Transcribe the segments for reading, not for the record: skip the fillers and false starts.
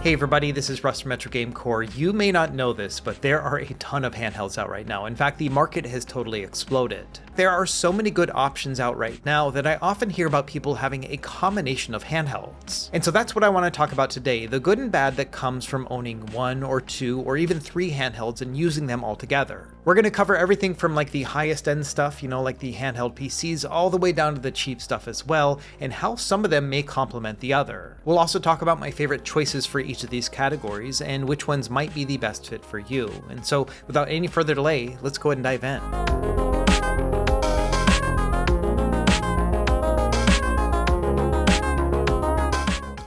Hey everybody, this is Russ from Metro Game Core. You may not know this, but there are a ton of handhelds out right now. In fact, the market has totally exploded. There are so many good options out right now that I often hear about people having a combination of handhelds. And so that's what I want to talk about today, the good and bad that comes from owning one or two or even three handhelds and using them all together. We're going to cover everything from like the highest end stuff, like the handheld PCs, all the way down to the cheap stuff as well, and how some of them may complement the other. We'll also talk about my favorite choices for each of these categories and which ones might be the best fit for you. And so without any further delay, let's go ahead and dive in.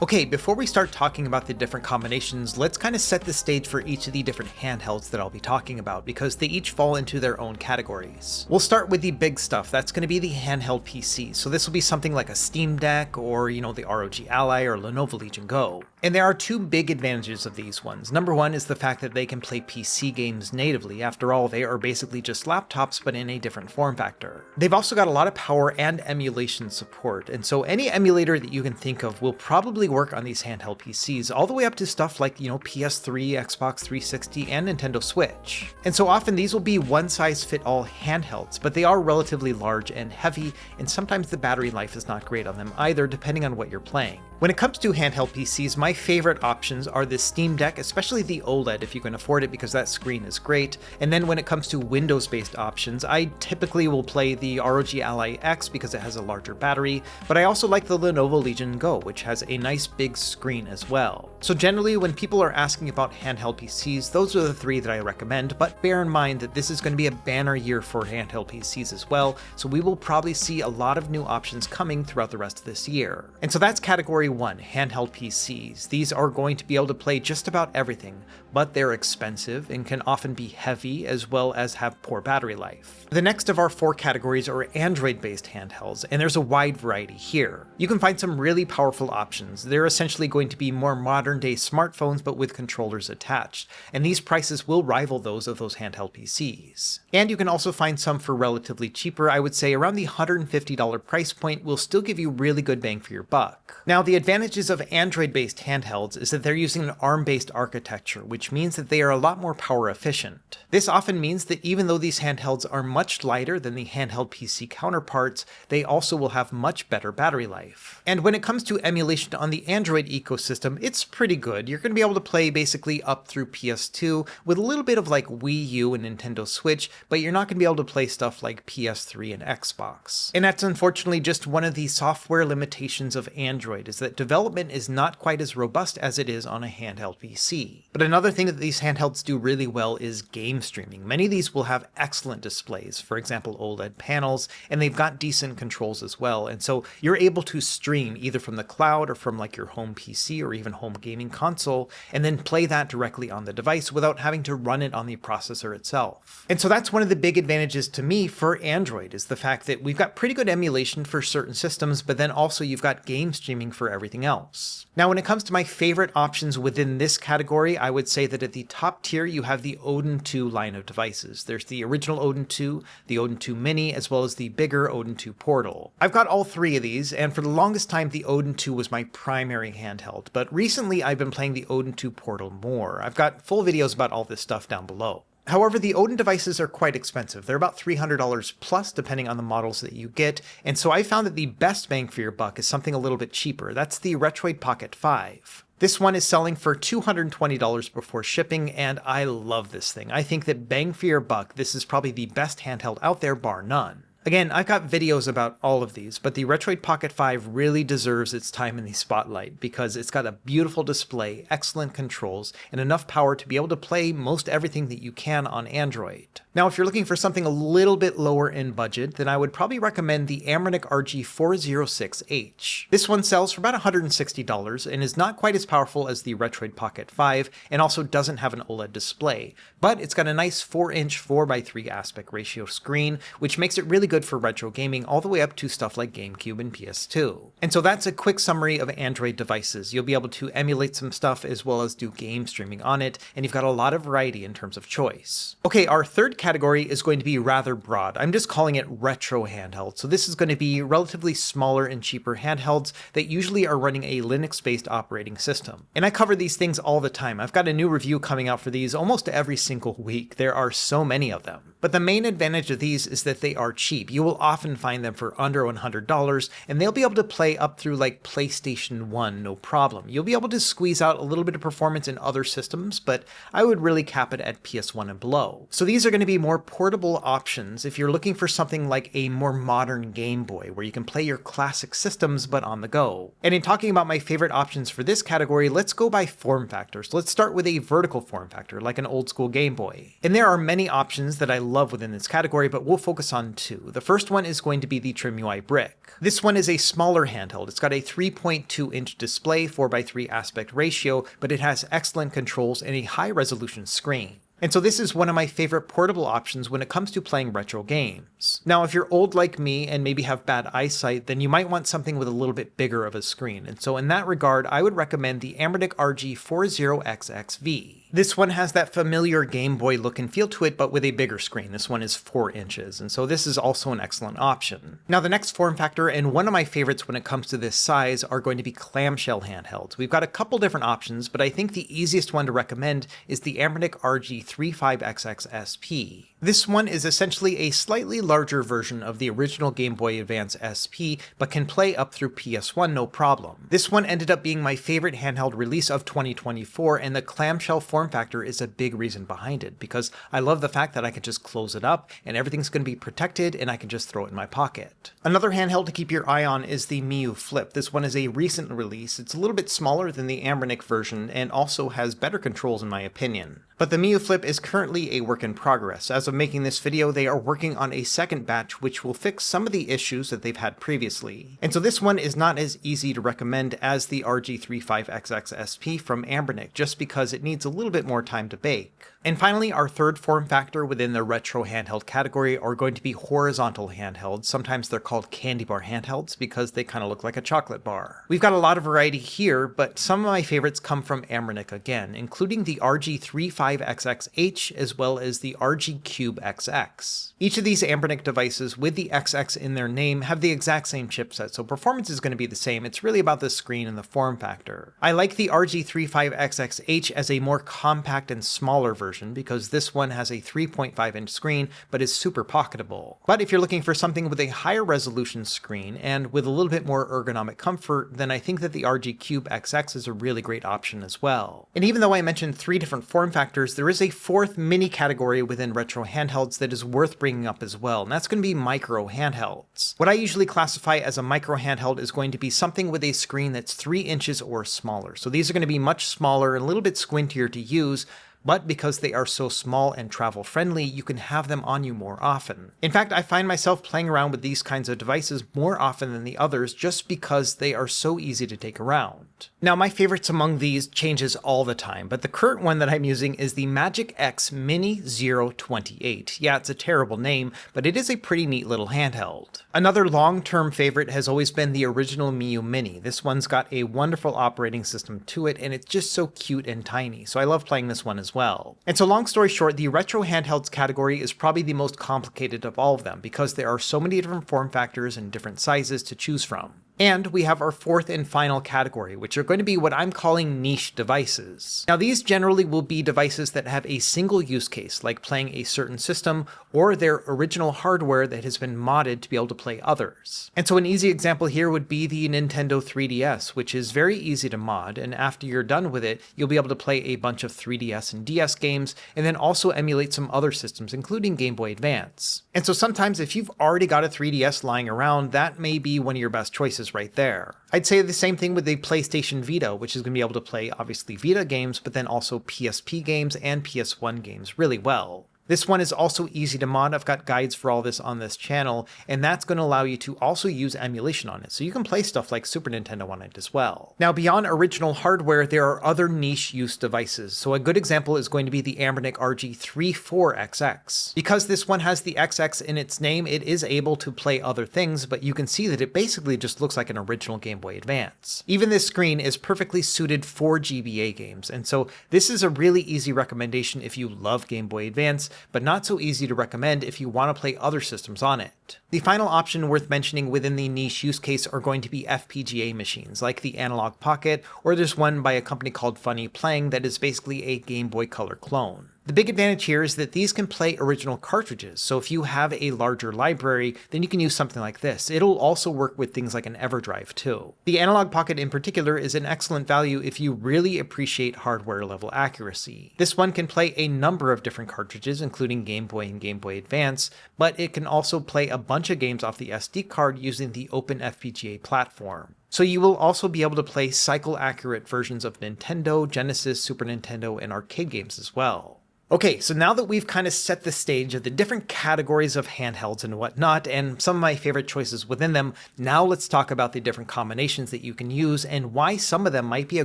Okay, before we start talking about the different combinations, let's kind of set the stage for each of the different handhelds that I'll be talking about, because they each fall into their own categories. We'll start with the big stuff. That's going to be the handheld PC. So this will be something like a Steam Deck or, the ROG Ally or Lenovo Legion Go. And there are two big advantages of these ones. Number one is the fact that they can play PC games natively. After all, they are basically just laptops, but in a different form factor. They've also got a lot of power and emulation support. And so any emulator that you can think of will probably work on these handheld PCs, all the way up to stuff like, PS3, Xbox 360, and Nintendo Switch. And so often these will be one-size-fit-all handhelds, but they are relatively large and heavy, and sometimes the battery life is not great on them either, depending on what you're playing. When it comes to handheld PCs, my favorite options are the Steam Deck, especially the OLED if you can afford it, because that screen is great. And then when it comes to Windows-based options, I typically will play the ROG Ally X because it has a larger battery, but I also like the Lenovo Legion Go, which has a nice big screen as well. So generally, when people are asking about handheld PCs, those are the three that I recommend, but bear in mind that this is going to be a banner year for handheld PCs as well, so we will probably see a lot of new options coming throughout the rest of this year. And so that's category one, handheld PCs. These are going to be able to play just about everything, but they're expensive and can often be heavy as well as have poor battery life. The next of our four categories are Android-based handhelds, and there's a wide variety here. You can find some really powerful options. They're essentially going to be more modern-day smartphones, but with controllers attached, and these prices will rival those of those handheld PCs. And you can also find some for relatively cheaper. I would say around the $150 price point will still give you really good bang for your buck. Now, the advantages of Android-based handhelds is that they're using an ARM-based architecture, which means that they are a lot more power efficient. This often means that even though these handhelds are much lighter than the handheld PC counterparts, they also will have much better battery life. And when it comes to emulation on the Android ecosystem, it's pretty good. You're going to be able to play basically up through PS2 with a little bit of like Wii U and Nintendo Switch, but you're not going to be able to play stuff like PS3 and Xbox. And that's unfortunately just one of the software limitations of Android, is that development is not quite as robust as it is on a handheld PC. But another thing that these handhelds do really well is game streaming. Many of these will have excellent displays, for example OLED panels, and they've got decent controls as well. And so you're able to stream either from the cloud or from like your home PC or even home gaming console, and then play that directly on the device without having to run it on the processor itself. And so that's one of the big advantages to me for Android, is the fact that we've got pretty good emulation for certain systems, but then also you've got game streaming for everything else. Now, when it comes to my favorite options within this category, I would say that at the top tier, you have the Odin 2 line of devices. There's the original Odin 2, the Odin 2 Mini, as well as the bigger Odin 2 Portal. I've got all three of these, and for the longest time, the Odin 2 was my primary handheld, but recently I've been playing the Odin 2 Portal more. I've got full videos about all this stuff down below. However, the Odin devices are quite expensive. They're about $300 plus depending on the models that you get, and so I found that the best bang for your buck is something a little bit cheaper. That's the Retroid Pocket 5. This one is selling for $220 before shipping, and I love this thing. I think that bang for your buck, this is probably the best handheld out there, bar none. Again, I've got videos about all of these, but the Retroid Pocket 5 really deserves its time in the spotlight because it's got a beautiful display, excellent controls, and enough power to be able to play most everything that you can on Android. Now, if you're looking for something a little bit lower in budget, then I would probably recommend the Amronic RG406H. This one sells for about $160 and is not quite as powerful as the Retroid Pocket 5 and also doesn't have an OLED display, but it's got a nice 4-inch 4:3 aspect ratio screen, which makes it really good for retro gaming all the way up to stuff like GameCube and PS2. And so that's a quick summary of Android devices. You'll be able to emulate some stuff as well as do game streaming on it, and you've got a lot of variety in terms of choice. Okay, our third category is going to be rather broad. I'm just calling it retro handheld. So this is going to be relatively smaller and cheaper handhelds that usually are running a Linux-based operating system. And I cover these things all the time. I've got a new review coming out for these almost every single week. There are so many of them. But the main advantage of these is that they are cheap. You will often find them for under $100, and they'll be able to play up through like PlayStation 1, no problem. You'll be able to squeeze out a little bit of performance in other systems, but I would really cap it at PS1 and below. So these are going to be more portable options if you're looking for something like a more modern Game Boy, where you can play your classic systems but on the go. And in talking about my favorite options for this category, let's go by form factors. Let's start with a vertical form factor, like an old school Game Boy. And there are many options that I love within this category, but we'll focus on two. The first one is going to be the TrimUI Brick. This one is a smaller handheld. It's got a 3.2-inch display, 4:3 aspect ratio, but it has excellent controls and a high resolution screen. And so this is one of my favorite portable options when it comes to playing retro games. Now, if you're old like me and maybe have bad eyesight, then you might want something with a little bit bigger of a screen. And so in that regard, I would recommend the Anbernic RG40XXV. This one has that familiar Game Boy look and feel to it, but with a bigger screen. This one is 4 inches, and so this is also an excellent option. Now, the next form factor, and one of my favorites when it comes to this size, are going to be clamshell handhelds. We've got a couple different options, but I think the easiest one to recommend is the Anbernic RG35XX SP. This one is essentially a slightly larger version of the original Game Boy Advance SP, but can play up through PS1 no problem. This one ended up being my favorite handheld release of 2024, and the clamshell form factor is a big reason behind it, because I love the fact that I can just close it up and everything's going to be protected and I can just throw it in my pocket. Another handheld to keep your eye on is the Miyoo Flip. This one is a recent release. It's a little bit smaller than the Anbernic version and also has better controls in my opinion. But the Miyoo Flip is currently a work in progress. As of making this video, they are working on a second batch which will fix some of the issues that they've had previously. And so this one is not as easy to recommend as the RG35XX SP from Anbernic, just because it needs a little bit more time to bake. And finally, our third form factor within the retro handheld category are going to be horizontal handhelds. Sometimes they're called candy bar handhelds because they kind of look like a chocolate bar. We've got a lot of variety here, but some of my favorites come from Anbernic again, including the RG35XXH as well as the RG Cube XX. Each of these Anbernic devices with the XX in their name have the exact same chipset, so performance is going to be the same. It's really about the screen and the form factor. I like the RG35XXH as a more compact and smaller version because this one has a 3.5-inch screen but is super pocketable. But if you're looking for something with a higher resolution screen and with a little bit more ergonomic comfort, then I think that the RG Cube XX is a really great option as well. And even though I mentioned 3 different form factors, there is a 4th mini category within retro handhelds that is worth bringing up as well, and that's going to be micro handhelds. What I usually classify as a micro handheld is going to be something with a screen that's 3 inches or smaller. So these are going to be much smaller and a little bit squintier to use, but because they are so small and travel friendly, you can have them on you more often. In fact, I find myself playing around with these kinds of devices more often than the others just because they are so easy to take around. Now, my favorites among these changes all the time, but the current one that I'm using is the Magic X Mini 028. Yeah, it's a terrible name, but it is a pretty neat little handheld. Another long-term favorite has always been the original Miyoo Mini. This one's got a wonderful operating system to it, and it's just so cute and tiny, so I love playing this one as well. And so long story short, the retro handhelds category is probably the most complicated of all of them because there are so many different form factors and different sizes to choose from. And we have our 4th and final category, which are going to be what I'm calling niche devices. Now, these generally will be devices that have a single use case, like playing a certain system, or their original hardware that has been modded to be able to play others. And so an easy example here would be the Nintendo 3DS, which is very easy to mod, and after you're done with it, you'll be able to play a bunch of 3DS and DS games, and then also emulate some other systems, including Game Boy Advance. And so sometimes if you've already got a 3DS lying around, that may be one of your best choices right there. I'd say the same thing with the PlayStation Vita, which is going to be able to play obviously Vita games, but then also PSP games and PS1 games really well. This one is also easy to mod. I've got guides for all this on this channel, and that's going to allow you to also use emulation on it. So you can play stuff like Super Nintendo on it as well. Now, beyond original hardware, there are other niche use devices. So a good example is going to be the Anbernic RG34XX. Because this one has the XX in its name, it is able to play other things, but you can see that it basically just looks like an original Game Boy Advance. Even this screen is perfectly suited for GBA games, and so this is a really easy recommendation if you love Game Boy Advance, but not so easy to recommend if you want to play other systems on it. The final option worth mentioning within the niche use case are going to be FPGA machines, like the Analog Pocket, or there's one by a company called Funny Playing that is basically a Game Boy Color clone. The big advantage here is that these can play original cartridges, so if you have a larger library, then you can use something like this. It'll also work with things like an EverDrive too. The Analog Pocket in particular is an excellent value if you really appreciate hardware level accuracy. This one can play a number of different cartridges, including Game Boy and Game Boy Advance, but it can also play a bunch of games off the SD card using the Open FPGA platform. So you will also be able to play cycle-accurate versions of Nintendo, Genesis, Super Nintendo, and arcade games as well. Okay, so now that we've kind of set the stage of the different categories of handhelds and whatnot, and some of my favorite choices within them, now let's talk about the different combinations that you can use and why some of them might be a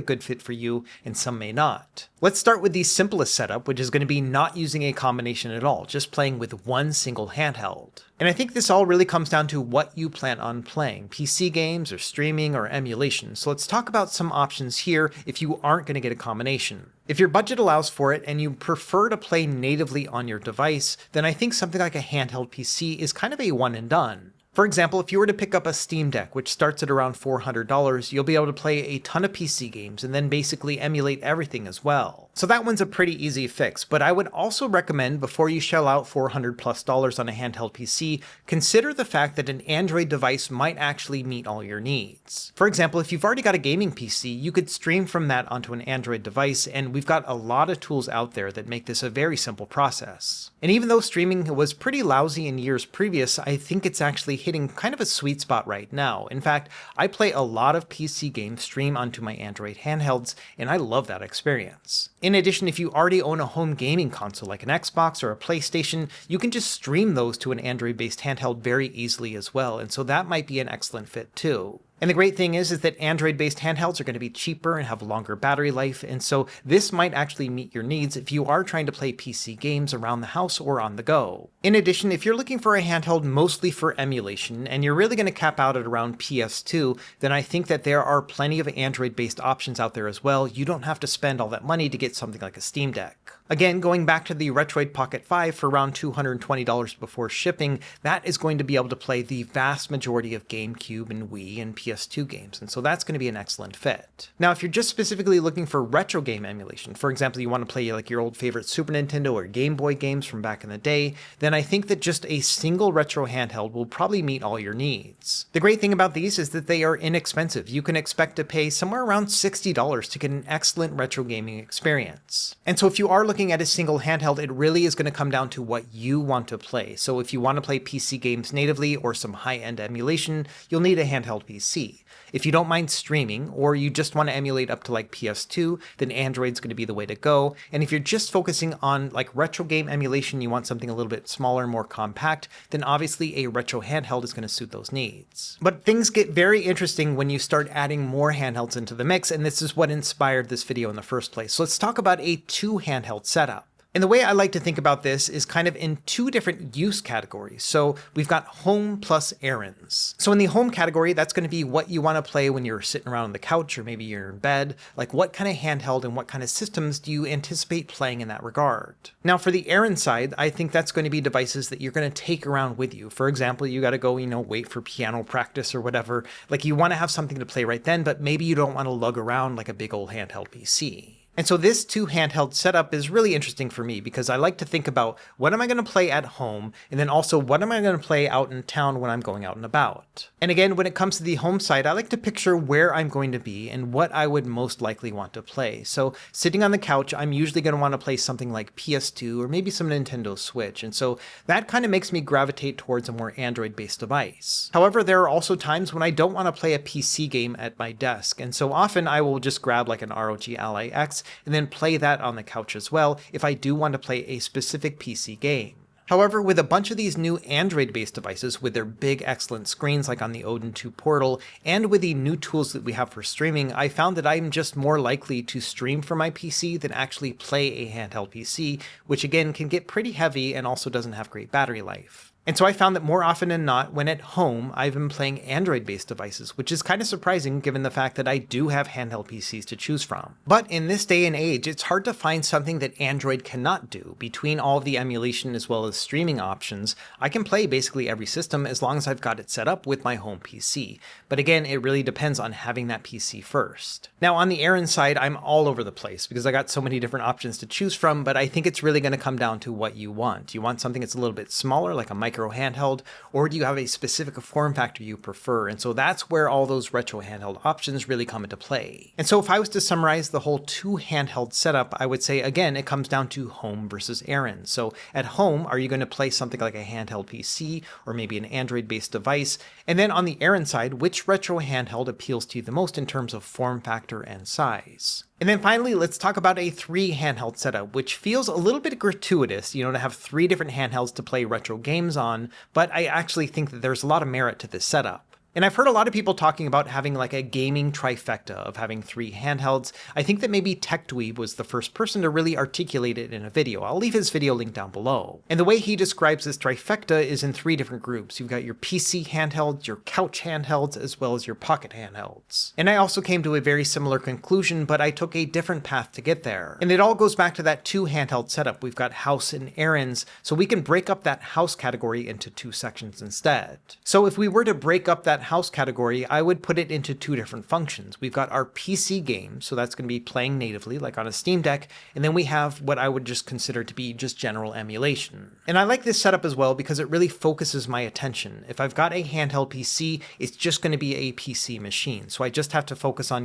good fit for you and some may not. Let's start with the simplest setup, which is going to be not using a combination at all, just playing with one single handheld. And I think this all really comes down to what you plan on playing, PC games or streaming or emulation. So let's talk about some options here if you aren't going to get a combination. If your budget allows for it and you prefer to play natively on your device, then I think something like a handheld PC is kind of a one and done. For example, if you were to pick up a Steam Deck, which starts at around $400, you'll be able to play a ton of PC games and then basically emulate everything as well. So that one's a pretty easy fix, but I would also recommend before you shell out $400+ on a handheld PC, consider the fact that an Android device might actually meet all your needs. For example, if you've already got a gaming PC, you could stream from that onto an Android device, and we've got a lot of tools out there that make this a very simple process. And even though streaming was pretty lousy in years previous, I think it's actually hitting kind of a sweet spot right now. In fact, I play a lot of PC games stream onto my Android handhelds, and I love that experience. In addition, if you already own a home gaming console like an Xbox or a PlayStation, you can just stream those to an Android-based handheld very easily as well, and so that might be an excellent fit too. And the great thing is that Android-based handhelds are going to be cheaper and have longer battery life, and so this might actually meet your needs if you are trying to play PC games around the house or on the go. In addition, if you're looking for a handheld mostly for emulation, and you're really going to cap out at around PS2, then I think that there are plenty of Android-based options out there as well. You don't have to spend all that money to get something like a Steam Deck. Again, going back to the Retroid Pocket 5 for around $220 before shipping, that is going to be able to play the vast majority of GameCube and Wii and PS2 games, and so that's going to be an excellent fit. Now, if you're just specifically looking for retro game emulation, for example, you want to play like your old favorite Super Nintendo or Game Boy games from back in the day, then I think that just a single retro handheld will probably meet all your needs. The great thing about these is that they are inexpensive. You can expect to pay somewhere around $60 to get an excellent retro gaming experience. And so if you are looking at a single handheld, it really is going to come down to what you want to play. So if you want to play PC games natively or some high-end emulation, you'll need a handheld PC. If you don't mind streaming, or you just want to emulate up to like PS2, then Android's going to be the way to go. And if you're just focusing on like retro game emulation, you want something a little bit smaller, more compact, then obviously a retro handheld is going to suit those needs. But things get very interesting when you start adding more handhelds into the mix, and this is what inspired this video in the first place. So let's talk about a two handheld setup. And the way I like to think about this is kind of in two different use categories. So we've got home plus errands. So in the home category, that's going to be what you want to play when you're sitting around on the couch or maybe you're in bed. Like what kind of handheld and what kind of systems do you anticipate playing in that regard? Now for the errand side, I think that's going to be devices that you're going to take around with you. For example, you got to go, wait for piano practice or whatever. Like you want to have something to play right then, but maybe you don't want to lug around like a big old handheld PC. And so this two handheld setup is really interesting for me because I like to think about what am I going to play at home, and then also what am I going to play out in town when I'm going out and about. And again, when it comes to the home side, I like to picture where I'm going to be and what I would most likely want to play. So sitting on the couch, I'm usually going to want to play something like PS2 or maybe some Nintendo Switch. And so that kind of makes me gravitate towards a more Android-based device. However, there are also times when I don't want to play a PC game at my desk. And so often I will just grab like an ROG Ally X and then play that on the couch as well if I do want to play a specific PC game. However, with a bunch of these new Android-based devices with their big excellent screens like on the Odin 2 Portal, and with the new tools that we have for streaming, I found that I'm just more likely to stream from my PC than actually play a handheld PC, which again can get pretty heavy and also doesn't have great battery life. And so I found that more often than not, when at home, I've been playing Android-based devices, which is kind of surprising given the fact that I do have handheld PCs to choose from. But in this day and age, it's hard to find something that Android cannot do. Between all of the emulation as well as streaming options, I can play basically every system as long as I've got it set up with my home PC. But again, it really depends on having that PC first. Now on the Aaron side, I'm all over the place because I got so many different options to choose from, but I think it's really going to come down to what you want. Do you want something that's a little bit smaller, like a micro handheld, or do you have a specific form factor you prefer? And so that's where all those retro handheld options really come into play. And so if I was to summarize the whole two handheld setup, I would say, again, it comes down to home versus Aaron. So at home, are you going to play something like a handheld PC or maybe an Android-based device? And then on the Aaron side, which retro handheld appeals to you the most in terms of form factor and size? And then finally, let's talk about a 3 handheld setup, which feels a little bit gratuitous, to have 3 different handhelds to play retro games on, but I actually think that there's a lot of merit to this setup. And I've heard a lot of people talking about having like a gaming trifecta of having 3 handhelds. I think that maybe TechDweeb was the first person to really articulate it in a video. I'll leave his video link down below. And the way he describes this trifecta is in 3 different groups. You've got your PC handhelds, your couch handhelds, as well as your pocket handhelds. And I also came to a very similar conclusion, but I took a different path to get there. And it all goes back to that 2 handheld setup. We've got house and errands, so we can break up that house category into 2 sections instead. So if we were to break up that house category, I would put it into 2 different functions. We've got our PC games, so that's going to be playing natively, like on a Steam Deck, and then we have what I would just consider to be just general emulation. And I like this setup as well because it really focuses my attention. If I've got a handheld PC, it's just going to be a PC machine, so I just have to focus on,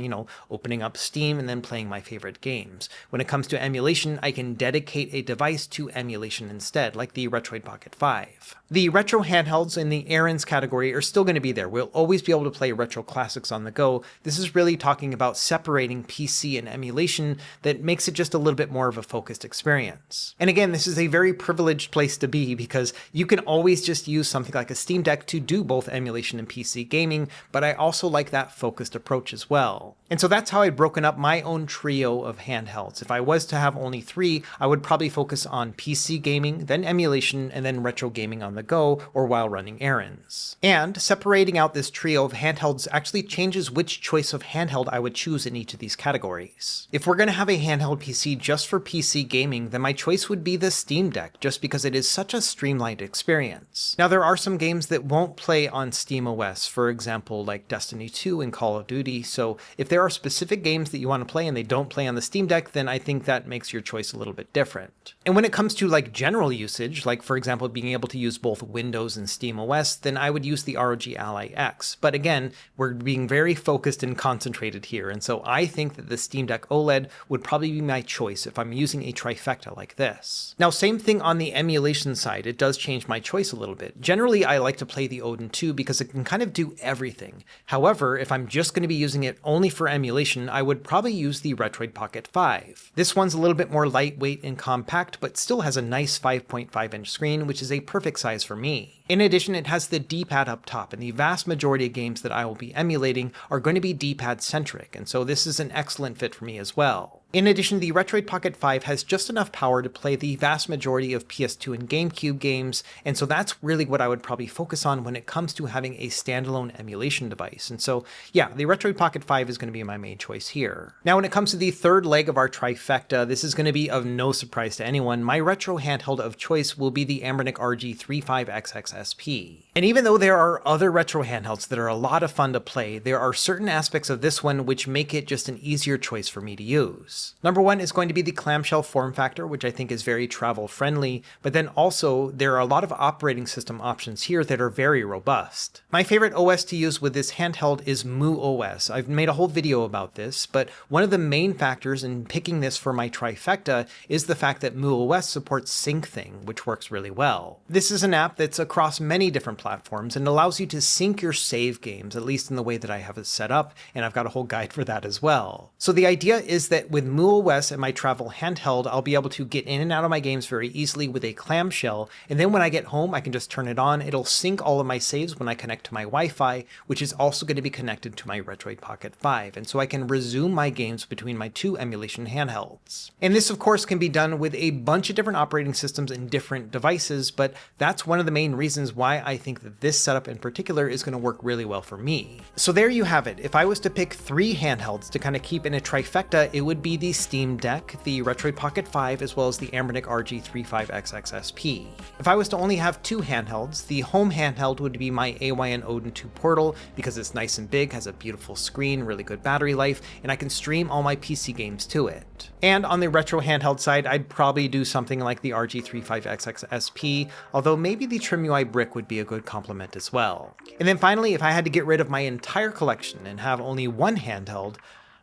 opening up Steam and then playing my favorite games. When it comes to emulation, I can dedicate a device to emulation instead, like the Retroid Pocket 5. The retro handhelds in the errands category are still going to be there. We'll always be able to play retro classics on the go. This is really talking about separating PC and emulation that makes it just a little bit more of a focused experience. And again, this is a very privileged place to be because you can always just use something like a Steam Deck to do both emulation and PC gaming, but I also like that focused approach as well. And so that's how I've broken up my own trio of handhelds. If I was to have only 3, I would probably focus on PC gaming, then emulation, and then retro gaming on the go or while running errands. And separating out this trio of handhelds actually changes which choice of handheld I would choose in each of these categories. If we're going to have a handheld PC just for PC gaming, then my choice would be the Steam Deck, just because it is such a streamlined experience. Now there are some games that won't play on SteamOS, for example like Destiny 2 and Call of Duty, so if there are specific games that you want to play and they don't play on the Steam Deck, then I think that makes your choice a little bit different. And when it comes to like general usage, like for example being able to use both Windows and SteamOS, then I would use the ROG Ally X. But again, we're being very focused and concentrated here, and so I think that the Steam Deck OLED would probably be my choice if I'm using a trifecta like this. Now same thing on the emulation side, it does change my choice a little bit. Generally I like to play the Odin 2 because it can kind of do everything. However, if I'm just going to be using it only for emulation, I would probably use the Retroid Pocket 5. This one's a little bit more lightweight and compact, but still has a nice 5.5-inch screen, which is a perfect size for me. In addition, it has the D-pad up top, and the vast majority of games that I will be emulating are going to be D-pad centric, and so this is an excellent fit for me as well. In addition, the Retroid Pocket 5 has just enough power to play the vast majority of PS2 and GameCube games, and so that's really what I would probably focus on when it comes to having a standalone emulation device. And so, yeah, the Retroid Pocket 5 is going to be my main choice here. Now, when it comes to the third leg of our trifecta, this is going to be of no surprise to anyone. My retro handheld of choice will be the Anbernic RG35XX SP. And even though there are other retro handhelds that are a lot of fun to play, there are certain aspects of this one which make it just an easier choice for me to use. Number one is going to be the clamshell form factor, which I think is very travel friendly, but then also there are a lot of operating system options here that are very robust. My favorite OS to use with this handheld is MuOS. I've made a whole video about this, but one of the main factors in picking this for my trifecta is the fact that MuOS supports SyncThing, which works really well. This is an app that's across many different platforms and allows you to sync your save games, at least in the way that I have it set up, and I've got a whole guide for that as well. So the idea is that with MuOS and my travel handheld, I'll be able to get in and out of my games very easily with a clamshell, and then when I get home, I can just turn it on. It'll sync all of my saves when I connect to my Wi-Fi, which is also going to be connected to my Retroid Pocket 5, and so I can resume my games between my two emulation handhelds. And this, of course, can be done with a bunch of different operating systems and different devices, but that's one of the main reasons why I think that this setup in particular is going to work really well for me. So there you have it. If I was to pick 3 handhelds to kind of keep in a trifecta, it would be the Steam Deck, the Retroid Pocket 5, as well as the Anbernic RG35XX SP. If I was to only have 2 handhelds, the home handheld would be my AYN Odin 2 Portal because it's nice and big, has a beautiful screen, really good battery life, and I can stream all my PC games to it. And on the retro handheld side, I'd probably do something like the RG35XX SP, although maybe the TrimUI Brick would be a good complement as well. And then finally, if I had to get rid of my entire collection and have only one handheld,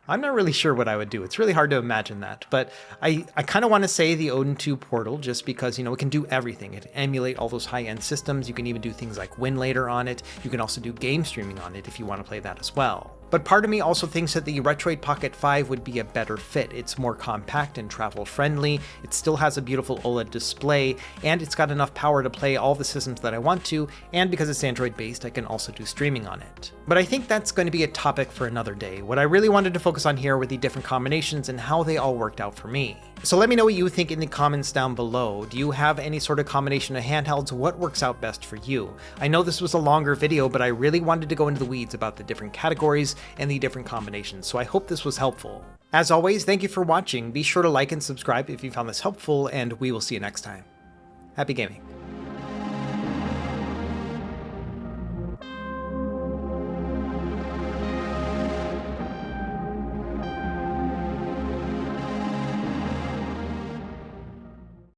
I'm not really sure what I would do. It's really hard to imagine that, but I kind of want to say the Odin 2 Portal just because, it can do everything. It can emulate all those high-end systems. You can even do things like WinLater on it. You can also do game streaming on it if you want to play that as well. But part of me also thinks that the Retroid Pocket 5 would be a better fit. It's more compact and travel friendly, it still has a beautiful OLED display, and it's got enough power to play all the systems that I want to, and because it's Android based, I can also do streaming on it. But I think that's going to be a topic for another day. What I really wanted to focus on here were the different combinations and how they all worked out for me. So let me know what you think in the comments down below. Do you have any sort of combination of handhelds? What works out best for you? I know this was a longer video, but I really wanted to go into the weeds about the different categories and the different combinations, so I hope this was helpful. As always, thank you for watching. Be sure to like and subscribe if you found this helpful, and we will see you next time. Happy gaming.